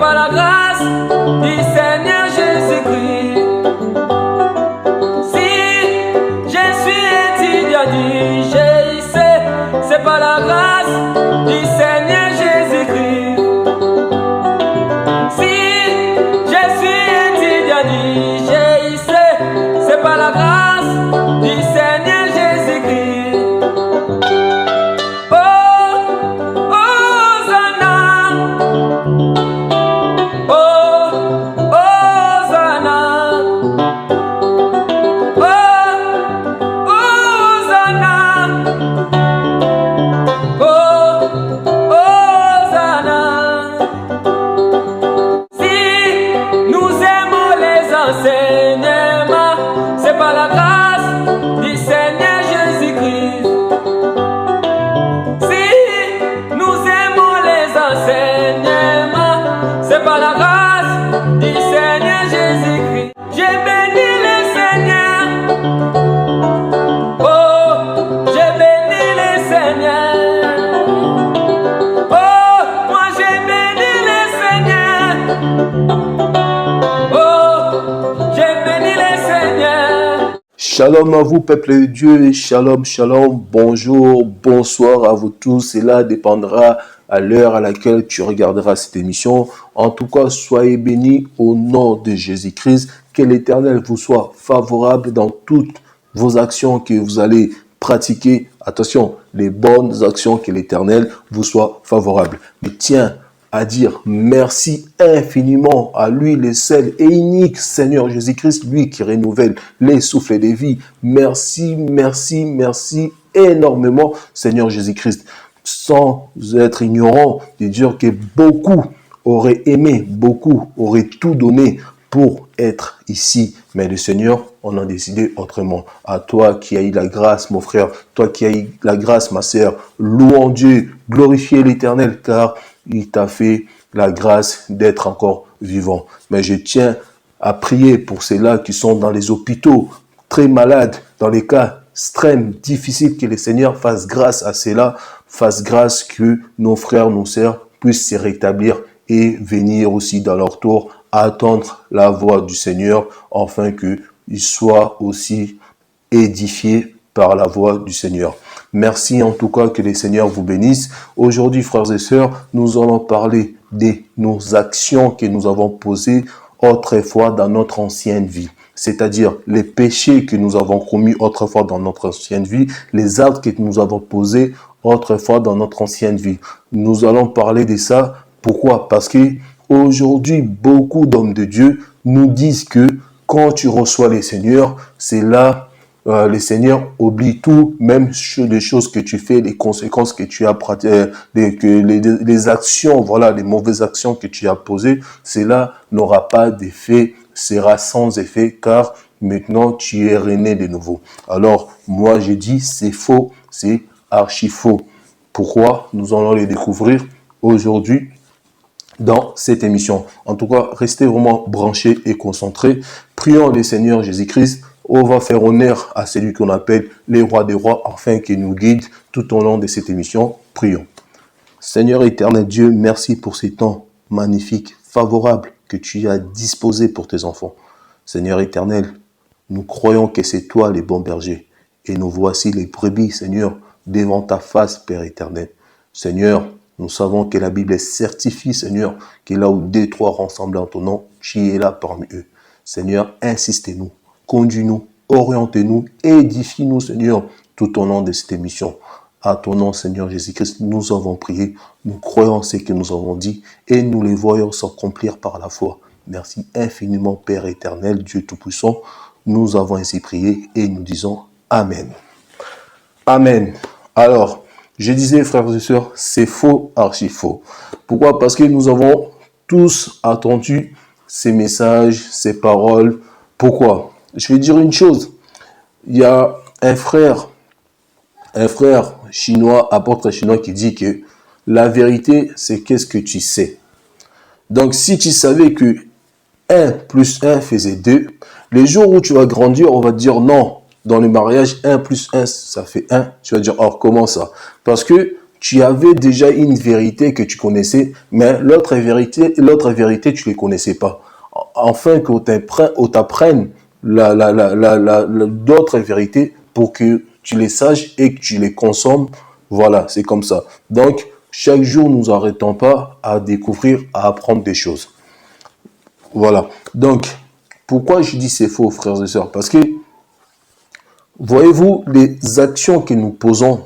par la grâce du Seigneur Jésus-Christ. Si je suis étudiant du GIC, c'est par la grâce du Seigneur Jésus-Christ. Si je suis étudiant du GIC, c'est par la grâce du Seigneur Jésus-Christ. Oh, Hosanna. Oh, Hosanna. Oh, Hosanna. Oh, Hosanna. Si nous aimons les enseignements, c'est par la grâce du Seigneur Jésus-Christ. Si nous aimons les enseignements, c'est par la grâce du Seigneur Jésus-Christ. J'ai béni le Seigneur. Oh, j'ai béni le Seigneur. Oh, moi j'ai béni le Seigneur. Oh, j'ai béni le Seigneur. Shalom à vous, peuple de Dieu, shalom, shalom, bonjour, bonsoir à vous tous. Cela dépendra à l'heure à laquelle tu regarderas cette émission. En tout cas, soyez bénis au nom de Jésus-Christ. Que l'Éternel vous soit favorable dans toutes vos actions que vous allez pratiquer. Attention, les bonnes actions, que l'Éternel vous soit favorable. Mais tiens à dire merci infiniment à lui, le seul et unique Seigneur Jésus-Christ, lui qui renouvelle les souffles de vie. Merci, merci, merci énormément, Seigneur Jésus-Christ. Sans être ignorant de dire que beaucoup auraient aimé, beaucoup auraient tout donné pour être ici. Mais le Seigneur, on a décidé autrement. À toi qui as eu la grâce, mon frère, toi qui as eu la grâce, ma sœur, louons Dieu, glorifiez l'Éternel, car il t'a fait la grâce d'être encore vivant. Mais je tiens à prier pour ceux-là qui sont dans les hôpitaux, très malades, dans les cas extrêmes, difficiles, que le Seigneur fasse grâce à ceux-là, fasse grâce que nos frères, nos sœurs puissent se rétablir et venir aussi dans leur tour attendre la voix du Seigneur, afin qu'ils soient aussi édifiés par la voix du Seigneur. Merci en tout cas, que le Seigneur vous bénisse. Aujourd'hui, frères et sœurs, nous allons parler de nos actions que nous avons posées autrefois dans notre ancienne vie. C'est-à-dire les péchés que nous avons commis autrefois dans notre ancienne vie, les actes que nous avons posés autrefois dans notre ancienne vie. Nous allons parler de ça. Pourquoi? Parce que aujourd'hui, beaucoup d'hommes de Dieu nous disent que quand tu reçois les Seigneurs, c'est là le Seigneur oublie tout, même les choses que tu fais, les conséquences que tu as les actions, voilà, les mauvaises actions que tu as posées, cela n'aura pas d'effet, sera sans effet, car maintenant tu es rené de nouveau. Alors, moi j'ai dit, c'est faux, c'est archi faux. Pourquoi? Nous allons les découvrir aujourd'hui dans cette émission. En tout cas, restez vraiment branchés et concentrés. Prions le Seigneur Jésus-Christ. On va faire honneur à celui qu'on appelle les rois des rois, afin qu'il nous guide tout au long de cette émission. Prions. Seigneur éternel Dieu, merci pour ces temps magnifiques, favorables que tu as disposés pour tes enfants. Seigneur éternel, nous croyons que c'est toi les bons bergers. Et nous voici les brebis, Seigneur, devant ta face, Père éternel. Seigneur, nous savons que la Bible certifie, Seigneur, que là où 2, 3 rassemblés en ton nom, tu es là parmi eux. Seigneur, insistez-nous, conduis-nous, orientez-nous, édifie-nous, Seigneur, tout au long de cette émission. À ton nom, Seigneur Jésus-Christ, nous avons prié, nous croyons ce que nous avons dit et nous les voyons s'accomplir par la foi. Merci infiniment, Père éternel, Dieu Tout-Puissant. Nous avons ainsi prié et nous disons Amen. Amen. Alors, je disais, frères et sœurs, c'est faux, archi faux. Pourquoi? Parce que nous avons tous attendu ces messages, ces paroles. Pourquoi? Je vais dire une chose. Il y a un frère chinois, apôtre chinois, qui dit que la vérité, c'est qu'est-ce que tu sais. Donc, si tu savais que 1 plus 1 faisait 2, les jours où tu vas grandir, on va te dire non. Dans le mariage, 1 plus 1, ça fait 1. Tu vas dire, oh, comment ça? Parce que tu avais déjà une vérité que tu connaissais, mais l'autre vérité, tu ne les connaissais pas. Afin qu'on t'apprenne d'autres vérités pour que tu les saches et que tu les consommes. Voilà, c'est comme ça. Donc, chaque jour, nous n'arrêtons pas à découvrir, à apprendre des choses. Voilà. Donc, pourquoi je dis c'est faux, frères et sœurs? Parce que, voyez-vous, les actions que nous posons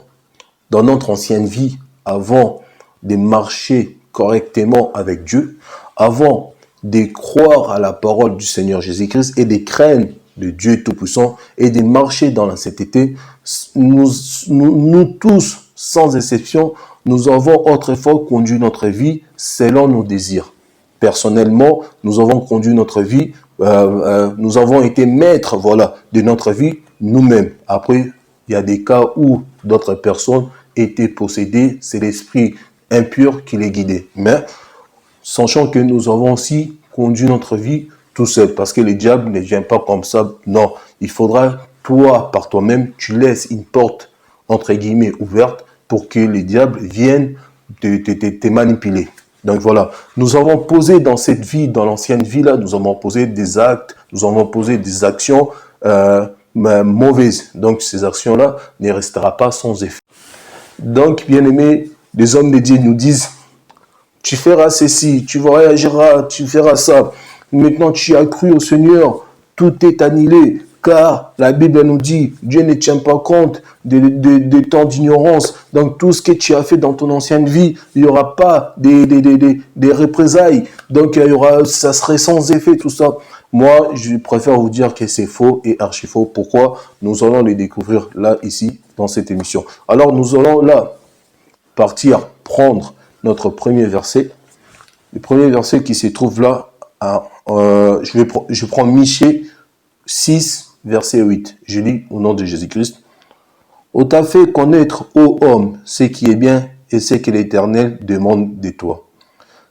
dans notre ancienne vie, avant de marcher correctement avec Dieu, avant de croire à la parole du Seigneur Jésus-Christ et de craindre de Dieu Tout-Puissant et de marcher dans la sainteté, nous tous, sans exception, nous avons autrefois conduit notre vie selon nos désirs. Personnellement, nous avons conduit notre vie, nous avons été maîtres, voilà, de notre vie nous-mêmes. Après, il y a des cas où d'autres personnes étaient possédées, c'est l'esprit impur qui les guidait. Mais, sachant que nous avons aussi conduit notre vie tout seul, parce que le diable ne vient pas comme ça. Non, il faudra, toi, par toi-même, tu laisses une porte, entre guillemets, ouverte pour que le diable vienne te manipuler. Donc voilà, nous avons posé dans cette vie, dans l'ancienne vie là, nous avons posé des actes, nous avons posé des actions mauvaises. Donc ces actions-là ne resteront pas sans effet. Donc, bien aimés, les hommes de Dieu nous disent, tu feras ceci, tu réagiras, tu feras ça. Maintenant, tu as cru au Seigneur, tout est annulé. Car la Bible nous dit, Dieu ne tient pas compte de temps d'ignorance. Donc tout ce que tu as fait dans ton ancienne vie, il n'y aura pas des représailles. Donc ça serait sans effet tout ça. Moi, je préfère vous dire que c'est faux et archi faux. Pourquoi? Nous allons les découvrir là, ici, dans cette émission. Alors nous allons là partir prendre notre premier verset. Le premier verset qui se trouve là, je prends Michée 6, verset 8. Je lis au nom de Jésus-Christ. On t'a fait connaître, ô homme, ce qui est bien et ce que l'Éternel demande de toi.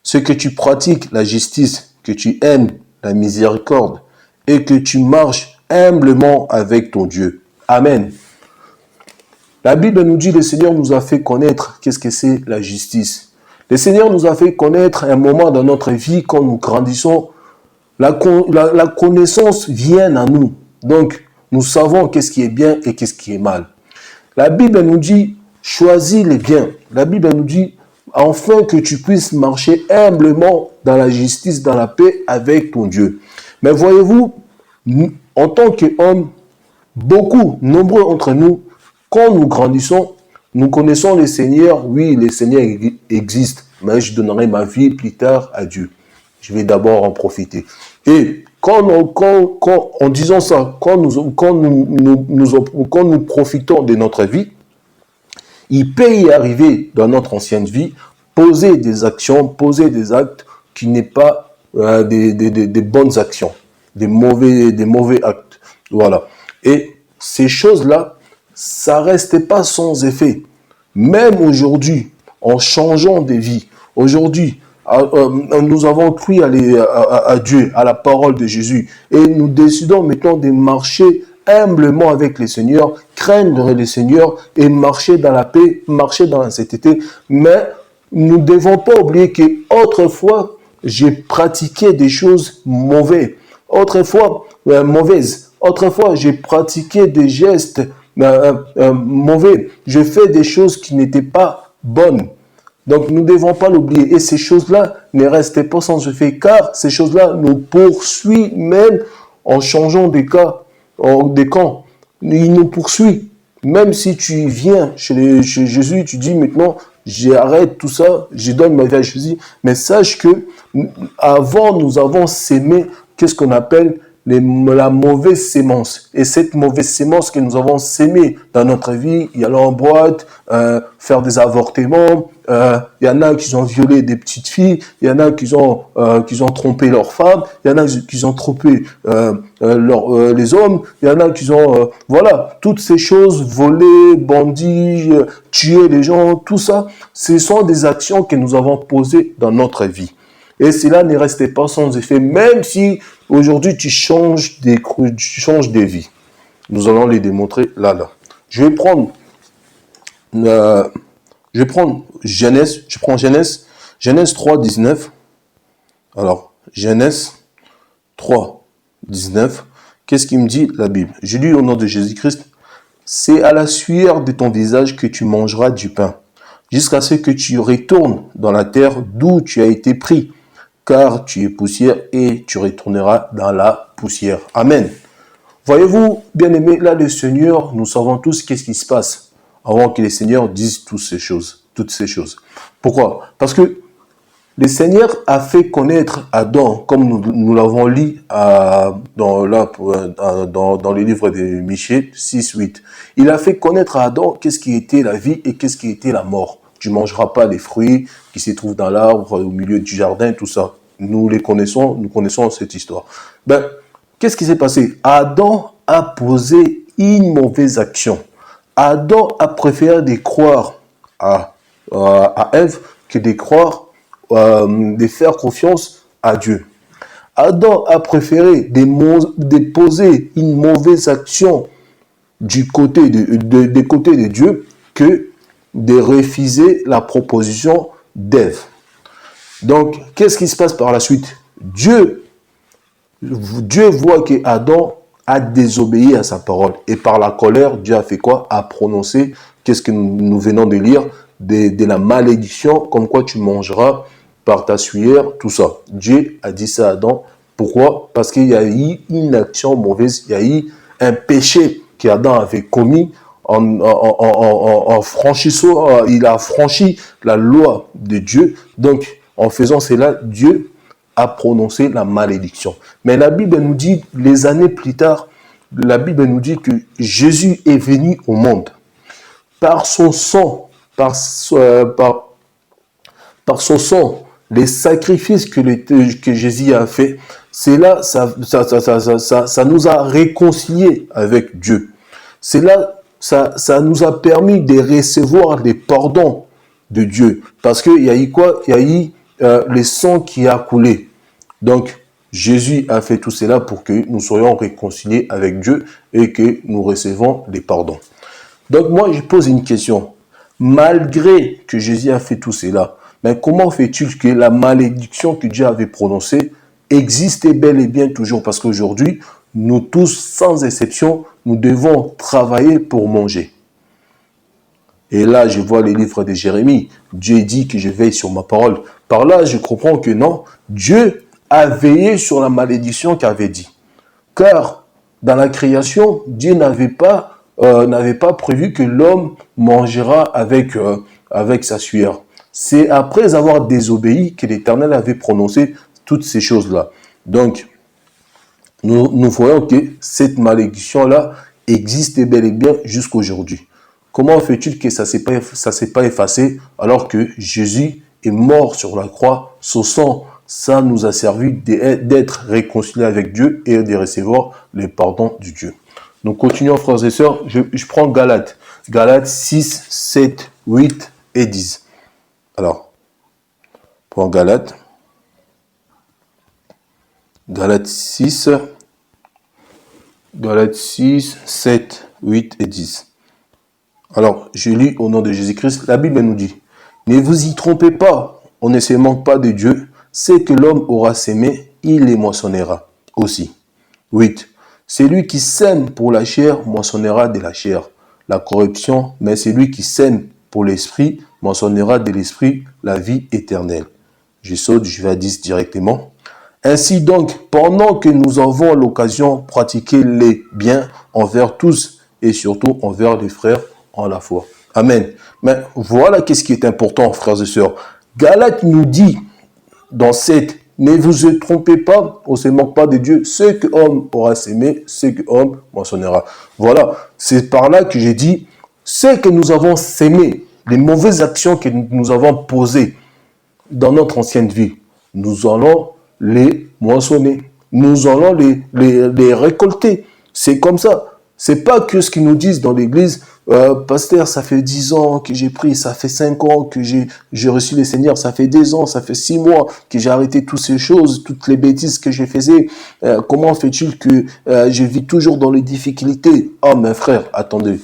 Ce que tu pratiques la justice, que tu aimes la miséricorde et que tu marches humblement avec ton Dieu. Amen. La Bible nous dit, le Seigneur nous a fait connaître qu'est-ce que c'est la justice. Le Seigneur nous a fait connaître un moment dans notre vie quand nous grandissons. La connaissance vient à nous. Donc, nous savons qu'est-ce qui est bien et qu'est-ce qui est mal. La Bible nous dit, choisis le bien. La Bible nous dit, afin que tu puisses marcher humblement dans la justice, dans la paix avec ton Dieu. Mais voyez-vous, en tant qu'hommes, nombreux d'entre nous, quand nous grandissons, nous connaissons le Seigneur. Oui, le Seigneur existe, mais je donnerai ma vie plus tard à Dieu. Je vais d'abord en profiter. Et en disant ça, quand nous profitons de notre vie, il peut y arriver dans notre ancienne vie, poser des actions, poser des actes qui n'est pas des bonnes actions, des mauvais actes. Voilà. Et ces choses-là, ça reste pas sans effet. Même aujourd'hui, en changeant de vie, aujourd'hui, nous avons cru à Dieu, à la parole de Jésus, et nous décidons maintenant de marcher humblement avec le Seigneur, craindre le Seigneur et marcher dans la paix, marcher dans la sainteté. Mais nous ne devons pas oublier qu'autrefois, j'ai pratiqué des choses mauvaises. Autrefois, j'ai pratiqué des gestes mauvais. J'ai fait des choses qui n'étaient pas bonnes. Donc, nous ne devons pas l'oublier. Et ces choses-là ne restent pas sans effet, car ces choses-là nous poursuivent même en changeant des camps. Il nous poursuit. Même si tu viens chez Jésus, tu dis maintenant, j'arrête tout ça, je donne ma vie à Jésus. Mais sache que avant, nous avons sémé, qu'est-ce qu'on appelle la mauvaise sémence. Et cette mauvaise sémence que nous avons sémée dans notre vie, il y a en boîte, faire des avortements, il y en a qui ont violé des petites filles, il y en a qui ont trompé leurs femmes, il y en a qui ont trompé les hommes, il y en a qui ont voilà, toutes ces choses, voler, bandits, tuer les gens, tout ça, ce sont des actions que nous avons posées dans notre vie. Et cela ne restait pas sans effet, même si aujourd'hui tu changes des vies. Nous allons les démontrer là. Je vais Je prends Genèse, Genèse 3, 19. Alors, Genèse 3, 19. Qu'est-ce qu'il me dit la Bible? Je lis au nom de Jésus-Christ. C'est à la sueur de ton visage que tu mangeras du pain, jusqu'à ce que tu retournes dans la terre d'où tu as été pris, car tu es poussière et tu retourneras dans la poussière. Amen. Voyez-vous, bien-aimés, là, le Seigneur, nous savons tous qu'est-ce qui se passe avant que le Seigneur dise toutes ces choses. Pourquoi? Parce que le Seigneur a fait connaître Adam, comme nous l'avons lu dans le livre de Michée 6, 8. Il a fait connaître à Adam qu'est-ce qui était la vie et qu'est-ce qui était la mort. Tu ne mangeras pas les fruits qui se trouvent dans l'arbre, au milieu du jardin, tout ça. Nous connaissons cette histoire. Qu'est-ce qui s'est passé? Adam a posé une mauvaise action. Adam a préféré de croire à Ève que de faire confiance à Dieu. Adam a préféré de poser une mauvaise action du côté de Dieu que de refuser la proposition d'Ève. Donc, qu'est-ce qui se passe par la suite? Dieu voit que Adam a désobéi à sa parole. Et par la colère, Dieu a fait quoi? A prononcé, qu'est-ce que nous venons de lire, de la malédiction, comme quoi tu mangeras par ta sueur, tout ça. Dieu a dit ça à Adam. Pourquoi? Parce qu'il y a eu une action mauvaise, il y a eu un péché qu'Adam avait commis en franchissant, il a franchi la loi de Dieu. Donc, en faisant cela, Dieu a prononcé la malédiction. Mais la Bible nous dit, les années plus tard, la Bible nous dit que Jésus est venu au monde. Par son sang, par son sang, les sacrifices que Jésus a fait, c'est là, ça nous a réconciliés avec Dieu. C'est là, ça nous a permis de recevoir les pardons de Dieu. Parce qu'il y a eu quoi? Il y a eu le sang qui a coulé. Donc, Jésus a fait tout cela pour que nous soyons réconciliés avec Dieu et que nous recevons les pardons. Donc, moi, je pose une question. Malgré que Jésus a fait tout cela, mais comment fait-il que la malédiction que Dieu avait prononcée existe bel et bien toujours? Parce qu'aujourd'hui, nous tous, sans exception, nous devons travailler pour manger. Et là, je vois les livres de Jérémie. Dieu dit que je veille sur ma parole. Par là, je comprends que non, Dieu a veillé sur la malédiction qu'il avait dit. Car dans la création, Dieu n'avait pas prévu que l'homme mangera avec sa sueur. C'est après avoir désobéi que l'Éternel avait prononcé toutes ces choses-là. Donc, nous voyons que cette malédiction-là existe bel et bien jusqu'aujourd'hui. Comment fait-il que ça ne s'est pas effacé alors que Jésus est mort sur la croix? Son sang, ça nous a servi d'être réconciliés avec Dieu et de recevoir le pardon de Dieu. Nous continuons, frères et sœurs. Je prends Galates. Galates 6, 7, 8 et 10. Alors, pour Galates 6, 7, 8 et 10. Alors, je lis au nom de Jésus-Christ. La Bible nous dit, « Ne vous y trompez pas, on ne se manque pas de Dieu. C'est que l'homme aura sémé, il les moissonnera aussi. » 8. « Celui qui sème pour la chair moissonnera de la chair, la corruption, mais celui qui sème pour l'esprit moissonnera de l'esprit la vie éternelle. » Je saute, je vais à 10 directement. « Ainsi donc, pendant que nous avons l'occasion, pratiquez les biens envers tous et surtout envers les frères en la foi. » Amen. Mais voilà qu'est-ce qui est important, frères et sœurs. Galates nous dit dans cette, ne vous trompez pas, on ne se manque pas de Dieu. Ce que homme aura sémé, ce que homme moissonnera. Voilà, c'est par là que j'ai dit, ce que nous avons sémé, les mauvaises actions que nous avons posées dans notre ancienne vie, nous allons les moissonner. Nous allons les récolter. C'est comme ça. C'est pas que ce qu'ils nous disent dans l'église, pasteur, ça fait 10 ans que j'ai pris, ça fait 5 ans que j'ai reçu le Seigneur, ça fait 2 ans, ça fait 6 mois que j'ai arrêté toutes ces choses, toutes les bêtises que je faisais. Comment fait-il que je vis toujours dans les difficultés? Oh, mes frères, attendez.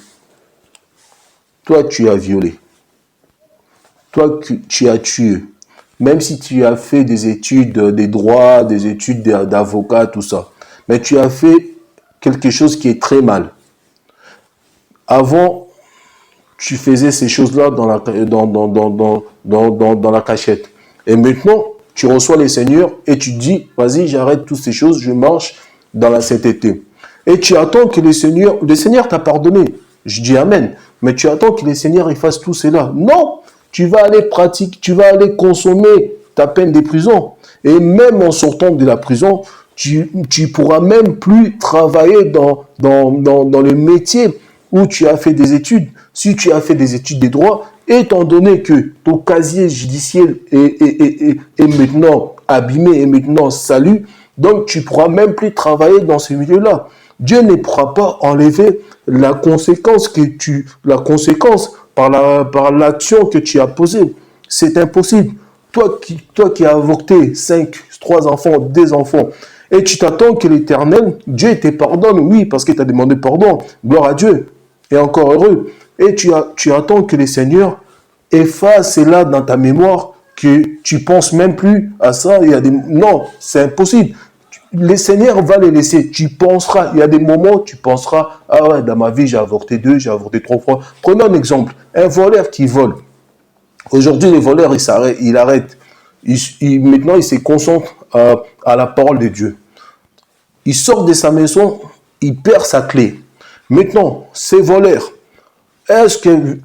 Toi, tu as violé. toi, tu as tué. Même si tu as fait des études des droits, des études d'avocat, tout ça. Mais tu as fait quelque chose qui est très mal. Avant, tu faisais ces choses-là dans la cachette. Et maintenant, tu reçois les seigneurs et tu dis, vas-y, j'arrête toutes ces choses, je marche dans la sainteté. Et tu attends que le Seigneur t'a pardonné. Je dis Amen. Mais tu attends que le Seigneur fasse tout cela. Non, tu vas aller pratiquer, tu vas aller consommer ta peine de prison. Et même en sortant de la prison, tu pourras même plus travailler dans le métier où tu as fait des études. Si tu as fait des études de droit, étant donné que ton casier judiciaire est maintenant abîmé et maintenant salu, donc tu ne pourras même plus travailler dans ce milieu-là. Dieu ne pourra pas enlever la conséquence par l'action que tu as posée. C'est impossible. Toi qui as avorté 3 enfants, 2 enfants, et tu t'attends que l'Éternel, Dieu te pardonne, oui, parce qu'il t'a demandé pardon, gloire à Dieu, et encore heureux. Et tu attends que le Seigneur efface cela dans ta mémoire, que tu penses même plus à ça. Non, c'est impossible. Le Seigneur va les laisser. Tu penseras, il y a des moments où tu penseras, ah ouais, dans ma vie, j'ai avorté 2, j'ai avorté 3 fois. Prenons un exemple. Un voleur qui vole. Aujourd'hui, les voleurs, il arrête. Maintenant, il se concentre à la parole de Dieu. Il sort de sa maison, il perd sa clé. Maintenant, ces voleurs, est-ce que,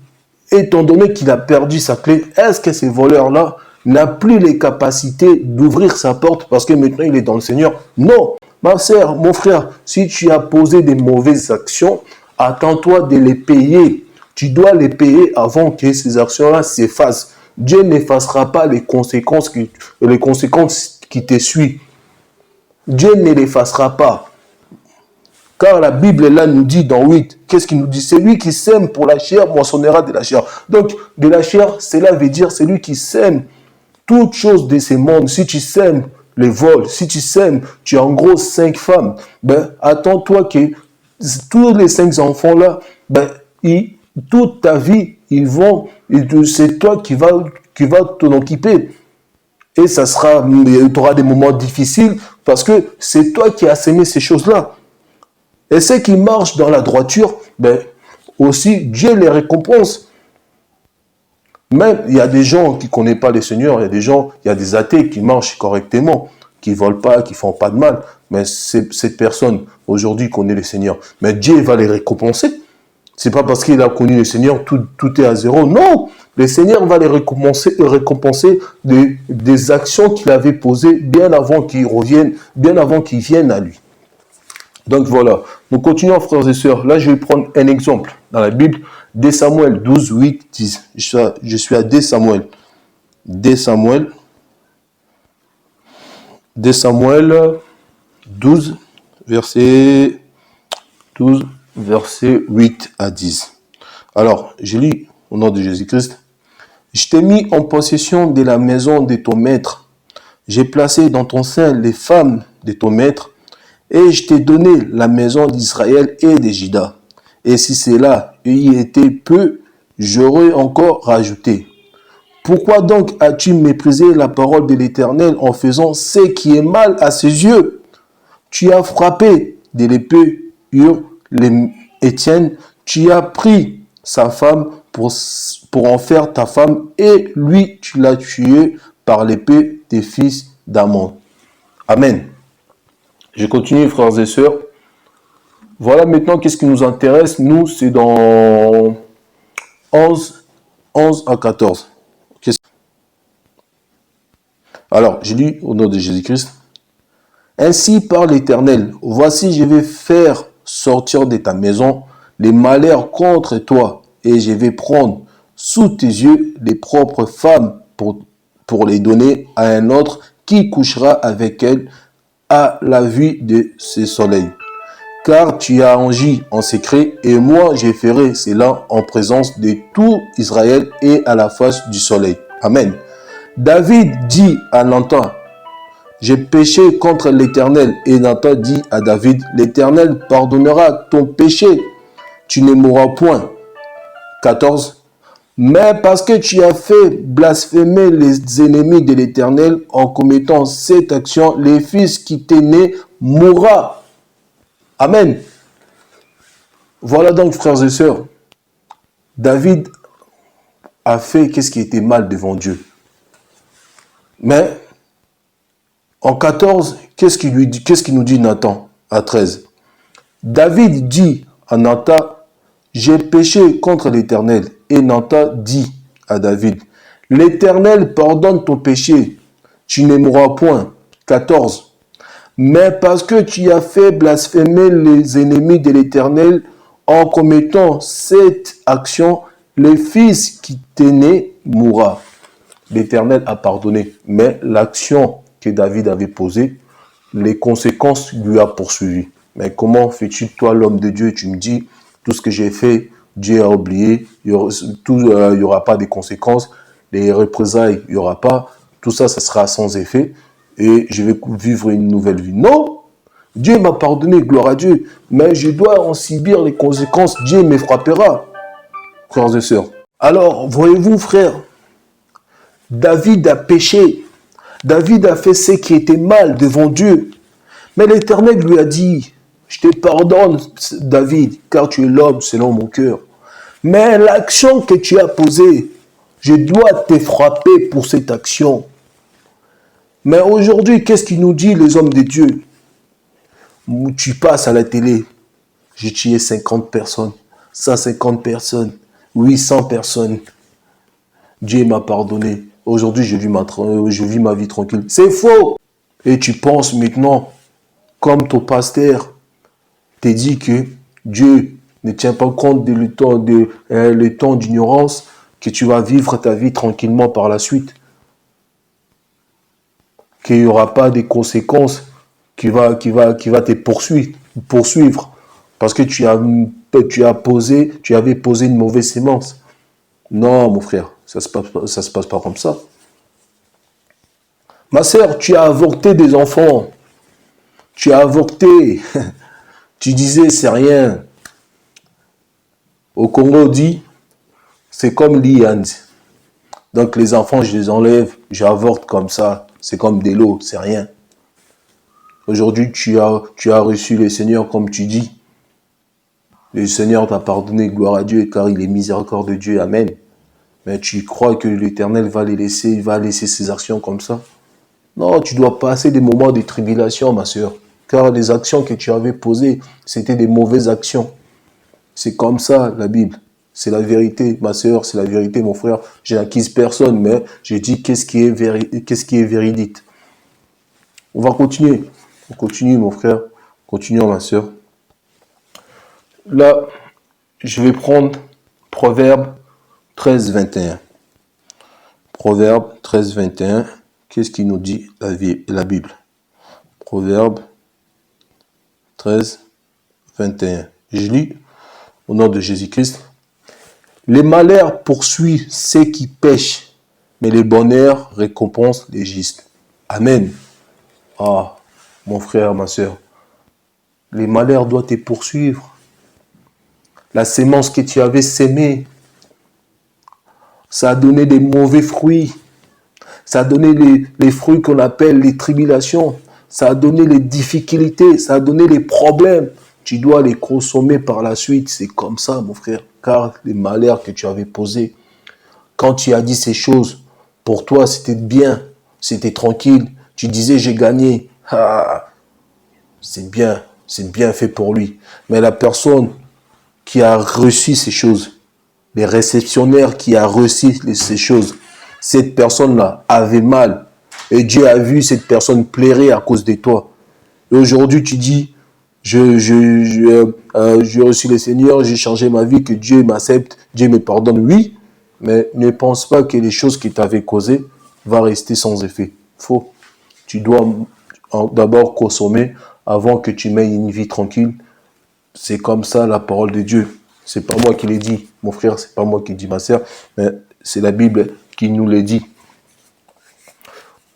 étant donné qu'il a perdu sa clé, est-ce que ces voleurs-là n'a plus les capacités d'ouvrir sa porte parce que maintenant il est dans le Seigneur? Non, ma sœur, mon frère, si tu as posé des mauvaises actions, attends-toi de les payer. Tu dois les payer avant que ces actions-là s'effacent. Dieu n'effacera pas les conséquences qui te suivent. Dieu ne l'effacera pas. Car la Bible là nous dit dans 8, qu'est-ce qu'il nous dit? Celui qui sème pour la chair moissonnera de la chair. Donc, de la chair, cela veut dire celui qui sème toutes choses de ces mondes. Si tu sèmes les vols, si tu sèmes, tu as en gros 5 femmes, ben, attends-toi que tous les 5 enfants-là, ben, toute ta vie, c'est toi qui va t'en occuper. Et tu auras des moments difficiles parce que c'est toi qui as sémé ces choses-là. Et ceux qui marchent dans la droiture, ben, aussi, Dieu les récompense. Même, il y a des gens qui ne connaissent pas le Seigneur, il y a des athées qui marchent correctement, qui ne volent pas, qui ne font pas de mal. Mais cette personne, aujourd'hui, connaît le Seigneur. Mais Dieu va les récompenser. Ce n'est pas parce qu'il a connu le Seigneur, tout est à zéro. Non, le Seigneur va les récompenser des actions qu'il avait posées bien avant qu'ils reviennent, bien avant qu'ils viennent à lui. Donc voilà, nous continuons frères et sœurs. Là, je vais prendre un exemple dans la Bible. 2 Samuel 12, 8, 10. Je suis à 2 Samuel. 2 Samuel 12, verset 8 à 10. Alors, je lis au nom de Jésus-Christ. Je t'ai mis en possession de la maison de ton maître. J'ai placé dans ton sein les femmes de ton maître. Et je t'ai donné la maison d'Israël et de Juda. Et si cela y était peu, j'aurais encore rajouté. Pourquoi donc as-tu méprisé la parole de l'Éternel en faisant ce qui est mal à ses yeux? Tu as frappé de l'épée Étienne, tu as pris sa femme pour en faire ta femme, et lui tu l'as tué par l'épée des fils d'Ammon. Amen. Je continue, frères et sœurs. Voilà maintenant qu'est-ce qui nous intéresse. Nous, c'est dans 11 à 14. Alors, je lis au nom de Jésus-Christ. Ainsi parle l'Éternel. Voici, je vais faire sortir de ta maison les malheurs contre toi, et je vais prendre sous tes yeux les propres femmes pour les donner à un autre qui couchera avec elles à la vue de ce soleil. Car tu as agi en secret, et moi je ferai cela en présence de tout Israël et à la face du soleil. Amen. David dit à Nathan, j'ai péché contre l'Éternel. Et Nathan dit à David, l'Éternel pardonnera ton péché, tu ne mourras point. 14. Mais parce que tu as fait blasphémer les ennemis de l'Éternel en commettant cette action, le fils qui t'est né mourra. Amen. Voilà donc, frères et sœurs, David a fait qu'est-ce qui était mal devant Dieu. Mais en 14, qu'est-ce qu'il nous dit Nathan à 13? David dit à Nathan, j'ai péché contre l'Éternel. Et Nathan dit à David, l'Éternel pardonne ton péché, tu ne mourras point. 14. Mais parce que tu as fait blasphémer les ennemis de l'Éternel en commettant cette action, le fils qui t'est né mourra. L'Éternel a pardonné, mais l'action que David avait posée, les conséquences lui a poursuivi. Mais comment fais-tu, toi, l'homme de Dieu, tu me dis, tout ce que j'ai fait, Dieu a oublié, il n'y aura pas de conséquences, les représailles, il n'y aura pas, tout ça, ça sera sans effet, et je vais vivre une nouvelle vie. Non, Dieu m'a pardonné, gloire à Dieu, mais je dois en subir les conséquences, Dieu me frappera, frères et sœurs. Alors, voyez-vous, frères, David a péché, David a fait ce qui était mal devant Dieu, mais l'Éternel lui a dit, je te pardonne, David, car tu es l'homme selon mon cœur. Mais l'action que tu as posée, je dois te frapper pour cette action. Mais aujourd'hui, qu'est-ce qu'il nous dit, les hommes de Dieu? Tu passes à la télé, j'ai tué 50 personnes, 150 personnes, 800 personnes. Dieu m'a pardonné. Aujourd'hui, je vis ma vie tranquille. C'est faux. Et tu penses maintenant, comme ton pasteur te dit que Dieu ne tient pas compte de le temps d'ignorance, que tu vas vivre ta vie tranquillement par la suite. Qu'il n'y aura pas de conséquences qui va te poursuivre. Parce que tu avais posé une mauvaise sémence. Non, mon frère, ça se passe pas comme ça. Ma sœur, tu as avorté des enfants. Tu as avorté. Tu disais, c'est rien. Au Congo, on dit, c'est comme l'IAND. Donc, les enfants, je les enlève, j'avorte comme ça. C'est comme des lots, c'est rien. Aujourd'hui, tu as reçu le Seigneur comme tu dis. Le Seigneur t'a pardonné, gloire à Dieu, car il est miséricorde de Dieu, amen. Mais tu crois que l'Éternel va il va laisser ses actions comme ça? Non, tu dois passer des moments de tribulation, ma sœur. Car les actions que tu avais posées, c'était des mauvaises actions. C'est comme ça, la Bible. C'est la vérité, ma sœur, c'est la vérité, mon frère. Je n'accuse personne, mais je dis qu'est-ce qui est véridique. On va continuer. On continue, mon frère. Continuons, ma sœur. Là, je vais prendre Proverbe 13, 21. Proverbe 13, 21. Qu'est-ce qu'il nous dit la Bible? Proverbe 13, 21. Je lis au nom de Jésus-Christ. Les malheurs poursuivent ceux qui pêchent, mais les bonheurs récompensent les justes. Amen. Ah, mon frère, ma soeur, les malheurs doivent te poursuivre. La sémence que tu avais sémée, ça a donné des mauvais fruits. Ça a donné les fruits qu'on appelle les tribulations. Ça a donné les difficultés. Ça a donné les problèmes. Tu dois les consommer par la suite. C'est comme ça, mon frère. Car les malheurs que tu avais posés, quand tu as dit ces choses, pour toi, c'était bien. C'était tranquille. Tu disais, j'ai gagné. Ah, c'est bien fait pour lui. Mais la personne qui a reçu ces choses, les réceptionnaires qui a reçu ces choses, cette personne-là avait mal. Et Dieu a vu cette personne pleurer à cause de toi. Et aujourd'hui, tu dis, j'ai reçu le Seigneur, j'ai changé ma vie, que Dieu m'accepte, Dieu me pardonne. Oui, mais ne pense pas que les choses qui t'avaient causé vont rester sans effet. Faux. Tu dois d'abord consommer avant que tu mènes une vie tranquille. C'est comme ça la parole de Dieu. C'est pas moi qui l'ai dit, mon frère, c'est pas moi qui dis, ma sœur, mais c'est la Bible qui nous le dit.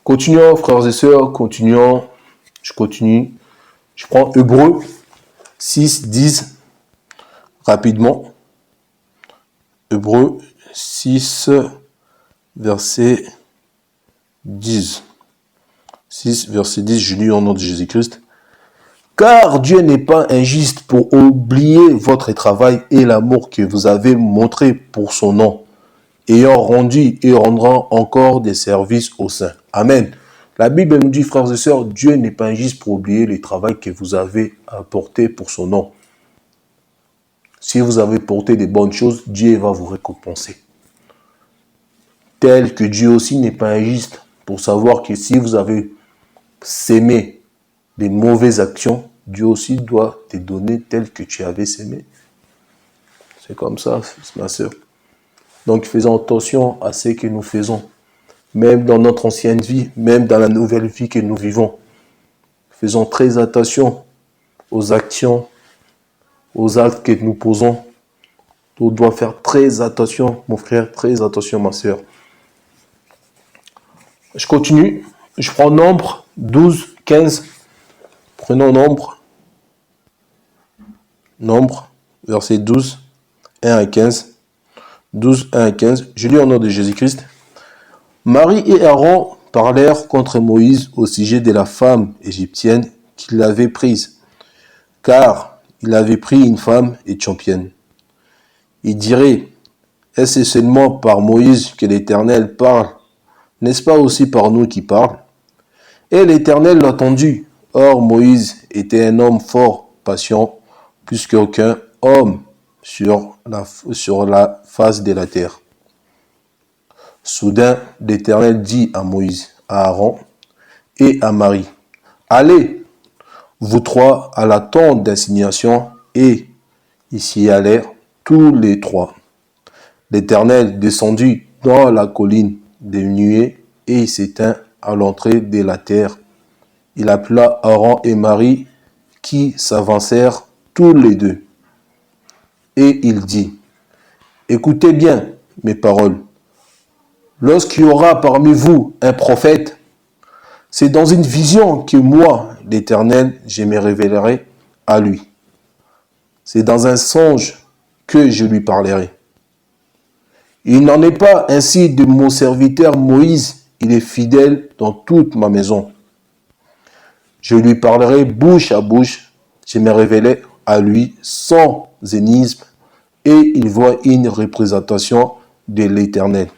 Continuons, frères et sœurs, continuons. Je continue. Je prends Hébreux 6, 10, rapidement. Hébreux 6, verset 10. 6, verset 10, je lis au nom de Jésus-Christ. Car Dieu n'est pas injuste pour oublier votre travail et l'amour que vous avez montré pour son nom, ayant rendu et rendra encore des services aux saints. Amen. La Bible nous dit, frères et sœurs, Dieu n'est pas injuste pour oublier le travail que vous avez apporté pour son nom. Si vous avez porté des bonnes choses, Dieu va vous récompenser. Tel que Dieu aussi n'est pas injuste pour savoir que si vous avez sémé des mauvaises actions, Dieu aussi doit te donner tel que tu avais sémé. C'est comme ça, ma sœur. Donc faisons attention à ce que nous faisons, même dans notre ancienne vie, même dans la nouvelle vie que nous vivons. Faisons très attention aux actions, aux actes que nous posons. On doit faire très attention, mon frère, très attention, ma sœur. Je continue. Je prends Nombre 12, 15. Prenons Nombre, verset 12, 1 à 15. 12, 1 à 15. Je lis au nom de Jésus-Christ. Marie et Aaron parlèrent contre Moïse au sujet de la femme égyptienne qu'il avait prise, car il avait pris une femme éthiopienne. Il dirait, est-ce seulement par Moïse que l'Éternel parle? N'est-ce pas aussi par nous qui parle? Et l'Éternel l'entendit. Or Moïse était un homme fort, patient, plus qu'aucun homme sur la face de la terre. Soudain, l'Éternel dit à Moïse, à Aaron et à Marie, allez, vous trois, à la tente d'assignation, et ils s'y allèrent tous les trois. L'Éternel descendit dans la colline des nuées et il s'éteint à l'entrée de la terre. Il appela Aaron et Marie qui s'avancèrent tous les deux. Et il dit, écoutez bien mes paroles. Lorsqu'il y aura parmi vous un prophète, c'est dans une vision que moi, l'Éternel, je me révélerai à lui. C'est dans un songe que je lui parlerai. Il n'en est pas ainsi de mon serviteur Moïse, il est fidèle dans toute ma maison. Je lui parlerai bouche à bouche, je me révélerai à lui sans énigme, et il voit une représentation de l'Éternel.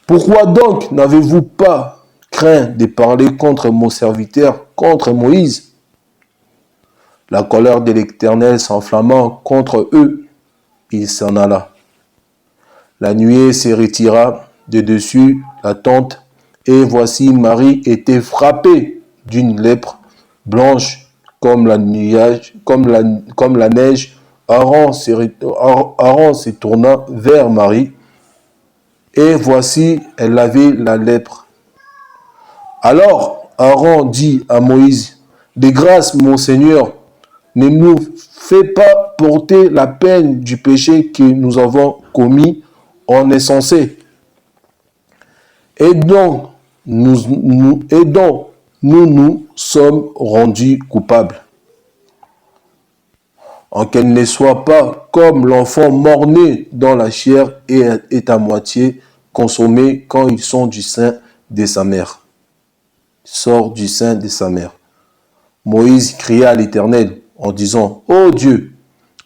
Pourquoi donc n'avez-vous pas craint de parler contre mon serviteur, contre Moïse? La colère de l'Éternel s'enflammant contre eux, il s'en alla. La nuée se retira de dessus la tente, et voici Marie était frappée d'une lèpre blanche comme la neige. Aaron se tourna vers Marie, et voici, elle avait la lèpre. Alors Aaron dit à Moïse, de grâce, mon Seigneur, ne nous fais pas porter la peine du péché que nous avons commis en insensé, et dont nous sommes rendus coupables. En qu'elle ne soit pas comme l'enfant mort-né dans la chair et est à moitié consommé quand ils sont du sein de sa mère. Sort du sein de sa mère. Moïse cria à l'Éternel en disant, ô Dieu,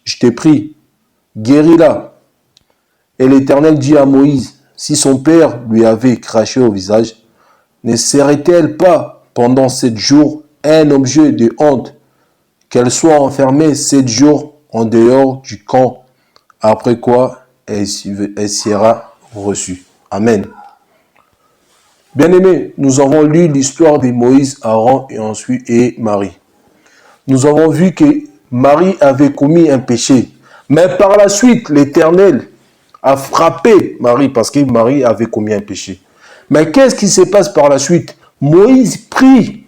je t'ai prie, guéris-la. Et l'Éternel dit à Moïse, si son père lui avait craché au visage, ne serait-elle pas pendant 7 jours un objet de honte, qu'elle soit enfermée 7 jours en dehors du camp, après quoi elle sera reçue. Amen. Bien-aimés, nous avons lu l'histoire de Moïse, Aaron et Marie. Nous avons vu que Marie avait commis un péché, mais par la suite, l'Éternel a frappé Marie parce que Marie avait commis un péché. Mais qu'est-ce qui se passe par la suite? Moïse prie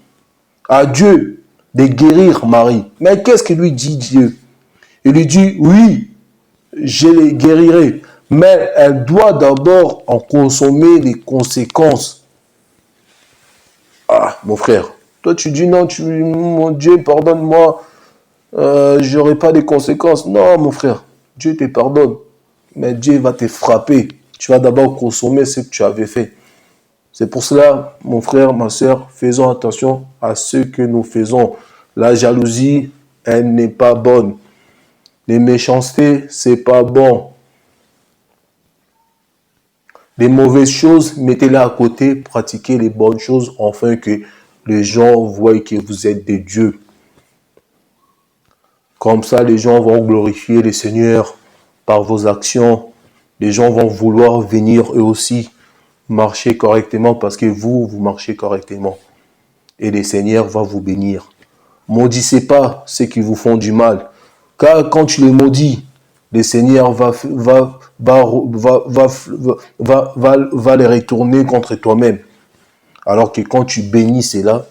à Dieu de guérir Marie. Mais qu'est-ce que lui dit Dieu? Il lui dit, oui, je les guérirai, mais elle doit d'abord en consommer les conséquences. Ah, mon frère, toi tu dis non, mon Dieu, pardonne-moi, j'aurai pas de conséquences. Non, mon frère, Dieu te pardonne. mais Dieu va te frapper. Tu vas d'abord consommer ce que tu avais fait. C'est pour cela, mon frère, ma soeur, faisons attention à ce que nous faisons. La jalousie, elle n'est pas bonne. Les méchancetés, c'est pas bon. Les mauvaises choses, mettez-les à côté, pratiquez les bonnes choses, afin que les gens voient que vous êtes des dieux. Comme ça, les gens vont glorifier le Seigneur par vos actions. Les gens vont vouloir venir eux aussi marcher correctement parce que vous marchez correctement. Et le Seigneur va vous bénir. Maudissez pas ceux qui vous font du mal. Car quand tu les maudis, le Seigneur va les retourner contre toi-même. Alors que quand tu bénis cela,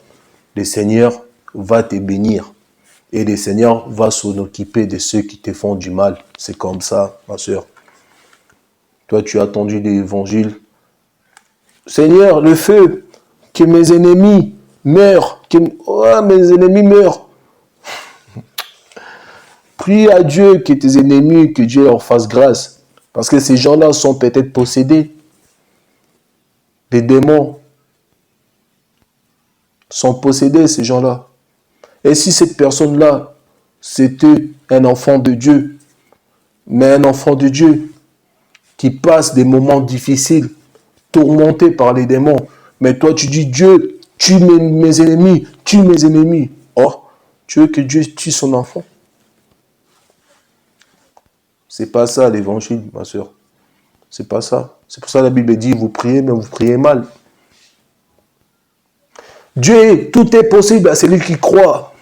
le Seigneur va te bénir. Et le Seigneur va s'en occuper de ceux qui te font du mal. C'est comme ça, ma soeur. Toi, tu as attendu l'évangile. Seigneur, le feu, que mes ennemis meurent. Mes ennemis meurent. Prie à Dieu que tes ennemis, que Dieu leur fasse grâce. Parce que ces gens-là sont peut-être possédés. Les démons sont possédés, ces gens-là. Et si cette personne-là, c'était un enfant de Dieu, mais un enfant de Dieu qui passe des moments difficiles, tourmenté par les démons, mais toi tu dis Dieu, tue mes ennemis, tue mes ennemis. Oh, tu veux que Dieu tue son enfant? C'est pas ça l'évangile, ma soeur. C'est pas ça. C'est pour ça que la Bible dit, vous priez, mais vous priez mal. Dieu, tout est possible à celui qui croit.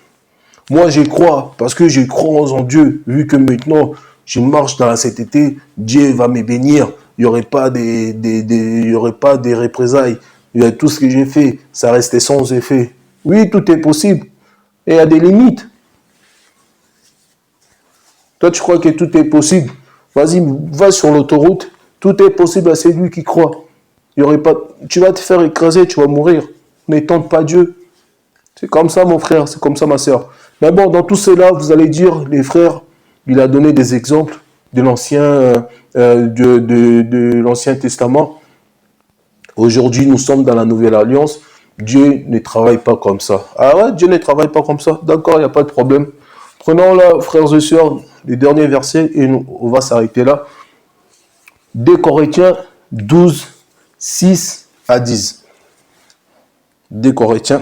Moi, je crois, parce que je crois en Dieu, vu que maintenant, je marche dans la sainteté, Dieu va me bénir. Il n'y aurait pas des représailles. Tout ce que j'ai fait, ça restait sans effet. Oui, tout est possible. Et il y a des limites. Toi, tu crois que tout est possible. Vas-y, va sur l'autoroute. Tout est possible à celui qui croit. Il y aurait pas... Tu vas te faire écraser, tu vas mourir. Ne tente pas Dieu. C'est comme ça, mon frère. C'est comme ça, ma soeur. Mais bon, dans tout cela, vous allez dire, les frères, il a donné des exemples de l'Ancien l'Ancien Testament. Aujourd'hui, nous sommes dans la Nouvelle Alliance. Dieu ne travaille pas comme ça. Ah ouais, Dieu ne travaille pas comme ça. D'accord, il n'y a pas de problème. Prenons là, frères et sœurs, les derniers versets et on va s'arrêter là. 2 Corinthiens 12, 6 à 10. 2 Corinthiens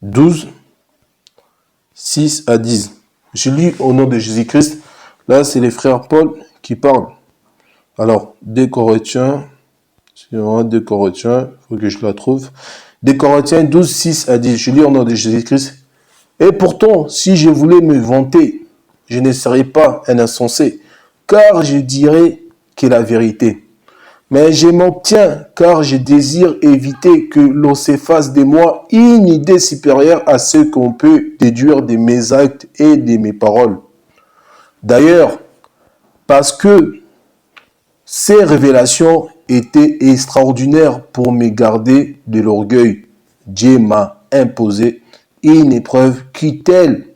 12, 6 à 10. Je lis au nom de Jésus-Christ. Là, c'est les frères Paul qui parlent. Alors, 2 Corinthiens, c'est vraiment 2 Corinthiens, il faut que je la trouve. 2 Corinthiens 12, 6 à 10. Je lis au nom de Jésus-Christ. Et pourtant, si je voulais me vanter, je ne serais pas un insensé, car je dirais que la vérité. Mais je m'en tiens, car je désire éviter que l'on s'efface de moi une idée supérieure à ce qu'on peut déduire de mes actes et de mes paroles. D'ailleurs, parce que ces révélations étaient extraordinaires pour me garder de l'orgueil, Dieu m'a imposé une épreuve qui, telle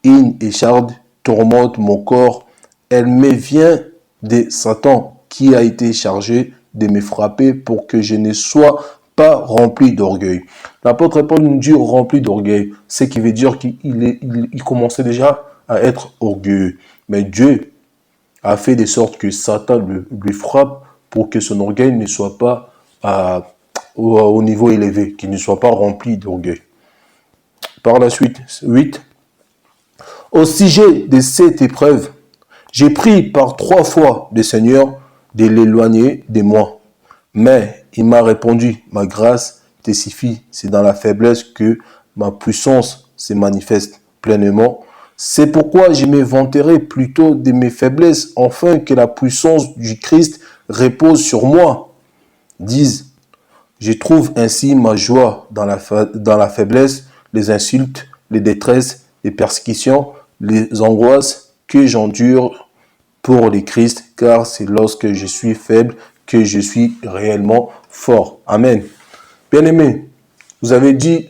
une écharde, tourmente mon corps. Elle me vient de Satan, qui a été chargé de me frapper pour que je ne sois pas rempli d'orgueil. L'apôtre Paul nous dit rempli d'orgueil, ce qui veut dire qu'il commençait déjà à être orgueilleux. Mais Dieu a fait de sorte que Satan lui frappe pour que son orgueil ne soit pas au niveau élevé, qu'il ne soit pas rempli d'orgueil. Par la suite, 8. Au sujet de cette épreuve, j'ai pris par 3 fois le Seigneur de l'éloigner de moi. Mais il m'a répondu, ma grâce te suffit, c'est dans la faiblesse que ma puissance se manifeste pleinement. C'est pourquoi je me vanterai plutôt de mes faiblesses, afin que la puissance du Christ repose sur moi. 10. Je trouve ainsi ma joie dans la faiblesse, les insultes, les détresses, les persécutions, les angoisses que j'endure pour le Christ, car c'est lorsque je suis faible que je suis réellement fort. Amen. Bien-aimé, vous avez dit,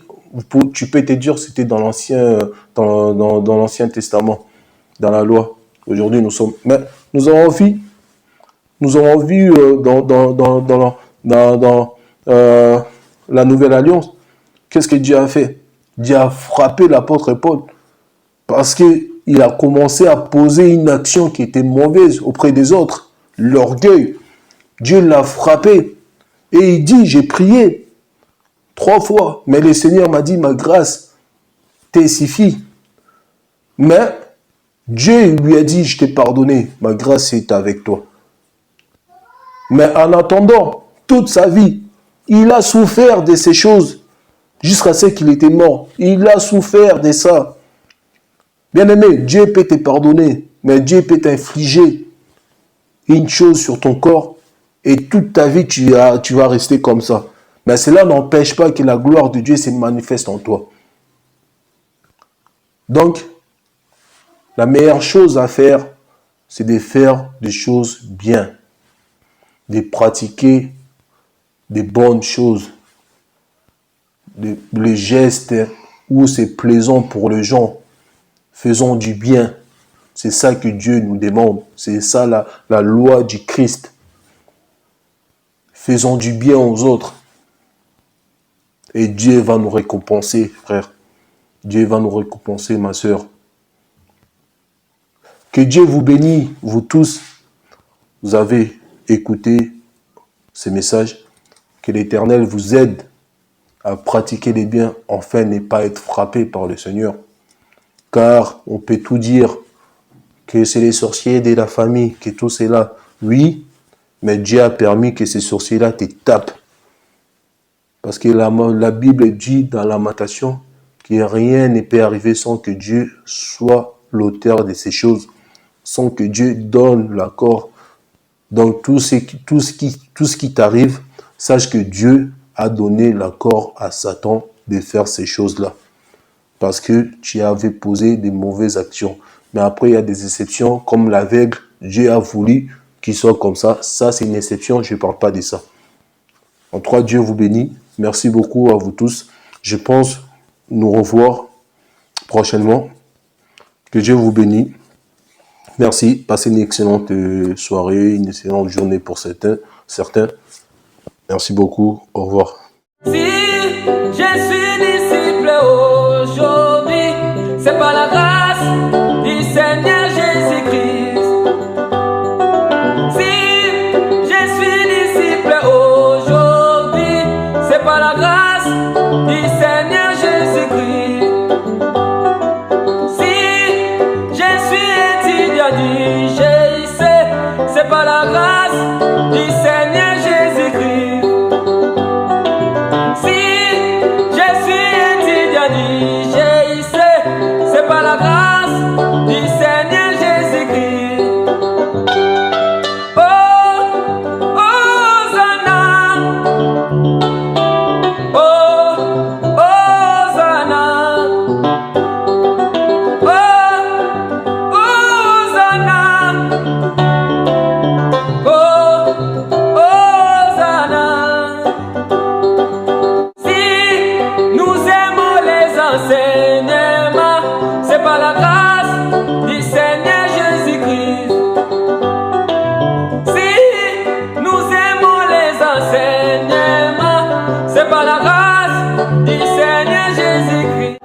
tu peux te dire, c'était dans l'Ancien Testament, dans la loi. Aujourd'hui, mais nous avons vu, dans la Nouvelle Alliance, qu'est-ce que Dieu a fait? Dieu a frappé l'apôtre Paul parce qu'il a commencé à poser une action qui était mauvaise auprès des autres, l'orgueil. Dieu l'a frappé et il dit, j'ai prié 3 fois, mais le Seigneur m'a dit, ma grâce te suffit. Mais Dieu lui a dit, je t'ai pardonné, ma grâce est avec toi. Mais en attendant, toute sa vie, il a souffert de ces choses jusqu'à ce qu'il était mort. Il a souffert de ça. Bien-aimé, Dieu peut te pardonner, mais Dieu peut t'infliger une chose sur ton corps et toute ta vie, tu vas rester comme ça. Mais cela n'empêche pas que la gloire de Dieu se manifeste en toi. Donc, la meilleure chose à faire, c'est de faire des choses bien, de pratiquer des bonnes choses, les gestes où c'est plaisant pour les gens. Faisons du bien. C'est ça que Dieu nous demande. C'est ça la loi du Christ. Faisons du bien aux autres. Et Dieu va nous récompenser, frère. Dieu va nous récompenser, ma sœur. Que Dieu vous bénisse, vous tous. Vous avez écouté ces messages. Que l'Éternel vous aide à pratiquer les biens, enfin ne pas être frappé par le Seigneur. Car on peut tout dire, que c'est les sorciers de la famille, que tout cela, oui, mais Dieu a permis que ces sorciers-là te tapent. Parce que la Bible dit dans la Lamentation que rien ne peut arriver sans que Dieu soit l'auteur de ces choses, sans que Dieu donne l'accord. Donc tout ce qui t'arrive, sache que Dieu a donné l'accord à Satan de faire ces choses-là. Parce que tu avais posé des mauvaises actions. Mais après, il y a des exceptions, comme l'aveugle, Dieu a voulu qu'il soit comme ça. Ça, c'est une exception, je ne parle pas de ça. En tout cas, Dieu vous bénit. Merci beaucoup à vous tous. Je pense nous revoir prochainement. Que Dieu vous bénisse. Merci. Passez une excellente soirée, une excellente journée pour certains. Merci beaucoup. Au revoir. Si je suis disciple aujourd'hui, c'est par la grâce du Seigneur Jésus-Christ. Si je suis disciple aujourd'hui, c'est par la grâce du Seigneur Jésus-Christ. Si je suis étudiant du GIC, c'est par la grâce du Seigneur Jésus-Christ. C'est par la grâce du Seigneur Jésus-Christ. Oh, Hosanna. Oh, Hosanna. Oh, Hosanna. Oh, Hosanna. Si nous aimons les enseignements, c'est par la grâce du Seigneur Jésus-Christ. Si nous aimons les enseignements, c'est par la grâce du Seigneur Jésus-Christ.